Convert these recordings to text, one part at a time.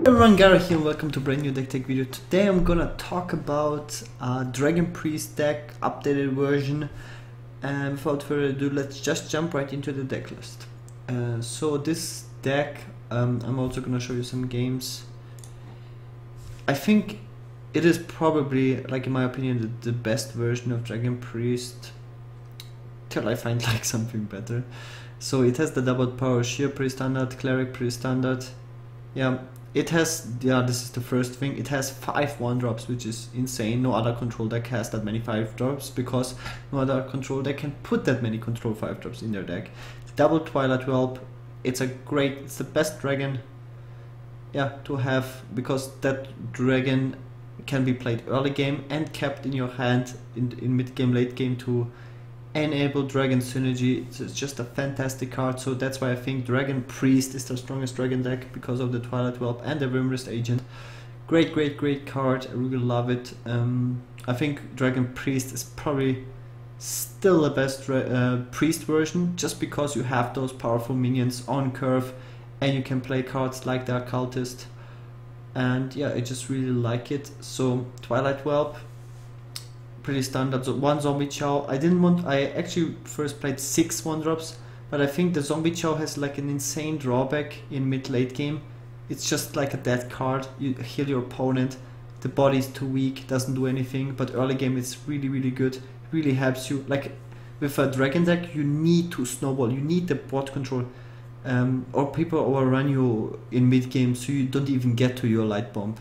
Everyone, Gaara here and welcome to a brand new deck tech video. Today I'm gonna talk about Dragon Priest deck, updated version, and without further ado, let's just jump right into the deck list. So this deck, I'm also gonna show you some games. I think it is probably, like in my opinion, the best version of Dragon Priest, till I find like something better. So it has the double power, Sheer pre-standard, Cleric pre-standard. Yeah, it has, this is the first thing, it has 5 1-drops, which is insane. No other control deck has that many 5-drops, because no other control deck can put that many control 5-drops in their deck. Double Twilight Whelp, it's the best dragon, to have, because that dragon can be played early game and kept in your hand in mid game, late game to enable dragon synergy. It's just a fantastic card, so that's why I think Dragon Priest is the strongest dragon deck, because of the Twilight Whelp and the Wyrmrest Agent. Great card, I really love it. I think Dragon Priest is probably still the best priest version, just because you have those powerful minions on curve and you can play cards like the Occultist, and yeah, I just really like it. So Twilight Whelp, pretty standard. So 1 Zombie Chow. I actually first played 6 1-drops, but I think the Zombie Chow has like an insane drawback in mid-late game. It's just like a dead card. You heal your opponent, the body is too weak, doesn't do anything, but early game it's really good. It really helps you. Like with a dragon deck, you need to snowball, you need the board control, or people overrun you in mid game, so you don't even get to your light bomb.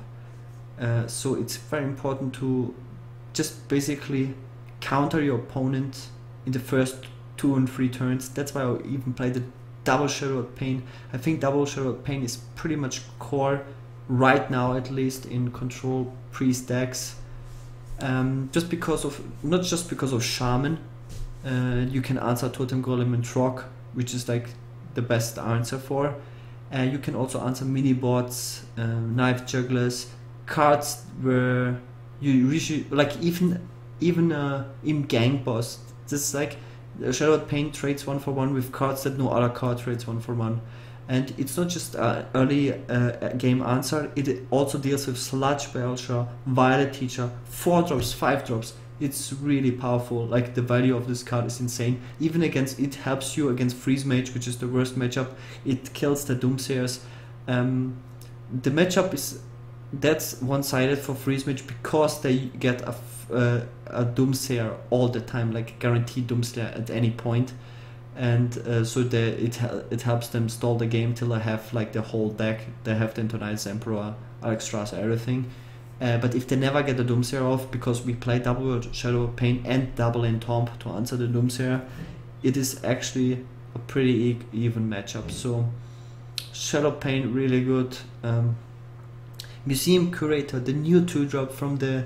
So it's very important to just basically counter your opponent in the first 2 and 3 turns. That's why I even play the double Shadowed Pain. I think double Shadowed Pain is pretty much core right now, at least in control priest decks. Just because of, not just because of Shaman, you can answer Totem Golem and Trog, which is like the best answer for. You can also answer mini bots, knife jugglers, cards where you usually, like even in Gang Boss, this is like Shadowed Pain trades 1-for-1 with cards that no other card trades 1-for-1. And it's not just early game answer, it also deals with Sludge Belcher, Violet Teacher, 4-drops, 5-drops. It's really powerful. Like the value of this card is insane. Even against, it helps you against Freeze Mage, which is the worst matchup. It kills the Doomsayers. The matchup is, that's one-sided for Freeze Mage, because they get a Doomsayer all the time, like guaranteed Doomsayer at any point, and so it helps them stall the game till they have like the whole deck. They have the Internalized Emperor, Alexstrasza, everything. But if they never get the Doomsayer off, because we play double Shadowed Pain and double Entomb to answer the Doomsayer, it is actually a pretty even matchup. So Shadowed Pain really good. Museum Curator, the new 2-drop from the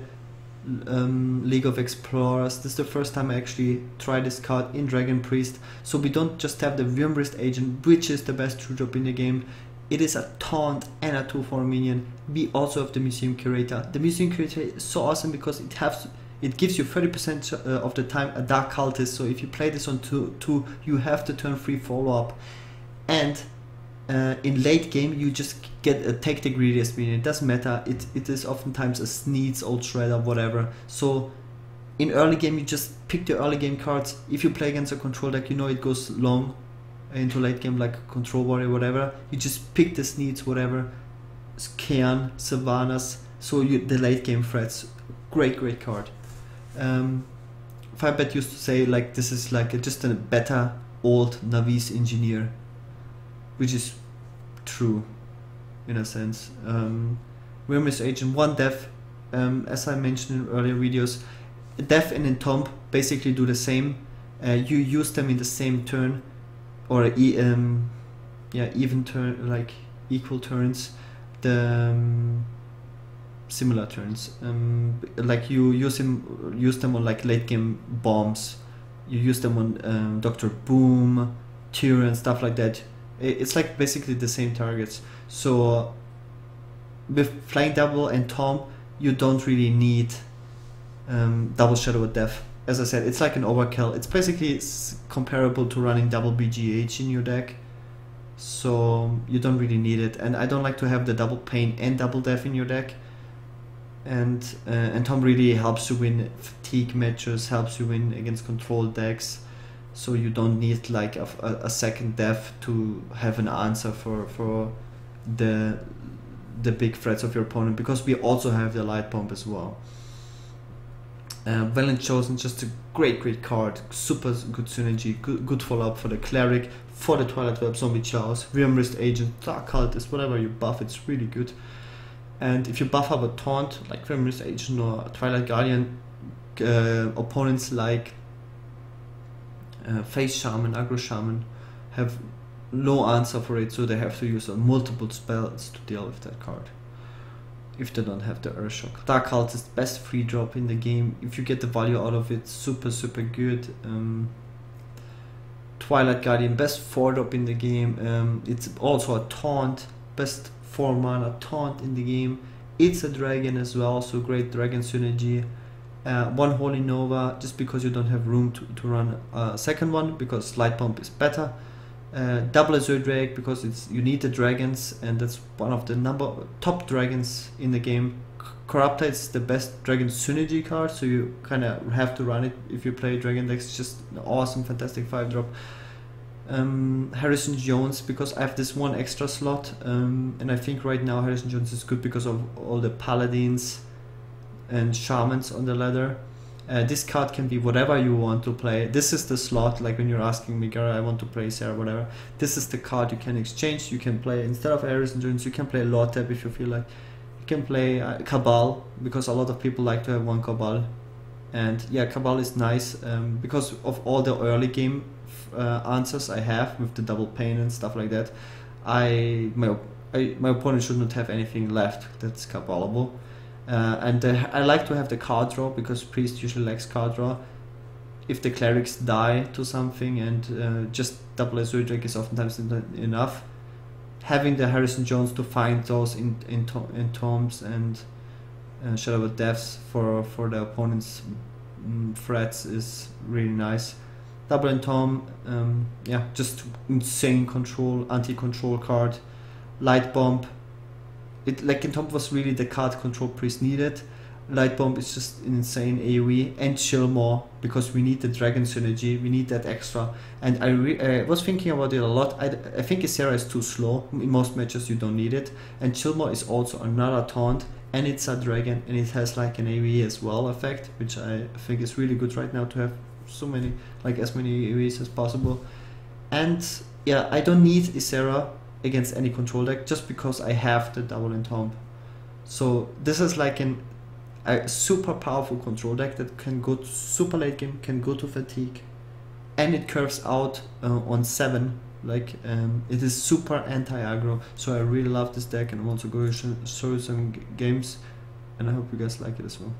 League of Explorers. This is the first time I actually try this card in Dragon Priest. So we don't just have the Wyrmrest Agent, which is the best 2-drop in the game. It is a taunt and a 2/4 minion. We also have the Museum Curator. The Museum Curator is so awesome because it gives you 30% of the time a Dark Cultist. So if you play this on 2, you have the turn 3 follow-up. And in late game you just take the greediest minion. It doesn't matter, it is oftentimes a Sneeds, Old Shredder, whatever. So in early game you just pick the early game cards. If you play against a control deck, you know it goes long into late game, like Control Warrior, whatever. You just pick the Sneeds, whatever, Cairn, Sylvanas, so the late game threats. Great card. Firebet used to say like this is like just a better old Navi's Engineer, which is true in a sense. Wyrmrest Agent, 1 death, as I mentioned in earlier videos. Death and Entomb basically do the same. You use them in the same turn, or even turn, like equal turns, the similar turns. Like you use them on like late game bombs. You use them on Dr. Boom, Tyrion, stuff like that. It's like basically the same targets. So with Flying Double and Tom, you don't really need double Shadowed Death. As I said, it's like an overkill. It's basically comparable to running double BGH in your deck. so you don't really need it. And I don't like to have the double pain and double def in your deck. And Tom really helps you win fatigue matches, helps you win against control decks, so you don't need like a second def to have an answer for the big threats of your opponent, because we also have the light bomb as well. Valiant Chosen, just a great card, super good synergy, good follow up for the cleric, for the Twilight Web, Zombie Chaos, Realm-Wrist Agent, Dark Cultist, whatever you buff, it's really good. And if you buff up a taunt like Realm-Wrist Agent or Twilight Guardian, opponents like Face Shaman, Aggro Shaman have no answer for it, so they have to use multiple spells to deal with that card if they don't have the Earth Shock. Dark Cultist, best free drop in the game. If you get the value out of it, super good. Twilight Guardian, best 4 drop in the game. It's also a taunt, best 4 mana taunt in the game. It's a dragon as well, so great dragon synergy. One Holy Nova, just because you don't have room to run a second one, because Light Bomb is better. Double Azure Drake, because you need the dragons, and that's one of the top dragons in the game. Corruptor is the best dragon synergy card, so you kind of have to run it if you play dragon decks. It's just an awesome, fantastic 5 drop. Harrison Jones, because I have this one extra slot, and I think right now Harrison Jones is good because of all the paladins and shamans on the ladder. This card can be whatever you want to play. This is the slot, like when you're asking me, Gaara, I want to play Sarah, whatever. This is the card you can exchange. You can play, instead of Harrison Jones, you can play Lotep if you feel like. You can play Cabal, because a lot of people like to have one Cabal. And yeah, Cabal is nice because of all the early game answers I have with the double pain and stuff like that. My opponent should not have anything left that's Cabalable. And I like to have the card draw, because priest usually likes card draw. If the clerics die to something, and just double Azure Drake is oftentimes enough. Having the Harrison Jones to find those in tombs and Shadow of Deaths for the opponent's threats is really nice. Double Entomb, yeah, just insane control, anti-control card. Light Bomb, like Entomb was really the card control priest needed. Light Bomb is just an insane AoE, and Chill More, because we need the dragon synergy, we need that extra. And I was thinking about it a lot. I think Ysera is too slow, in most matches you don't need it. And Chill More is also another taunt, and it's a dragon, and it has like an AoE as well effect, which I think is really good right now to have so many, like as many AoEs as possible. And yeah, I don't need Ysera against any control deck, just because I have the double Entomb. So this is like a super powerful control deck that can go to super late game, can go to fatigue, and it curves out on 7. Like it is super anti-aggro, so I really love this deck, and I'm also going to show you some games, and I hope you guys like it as well.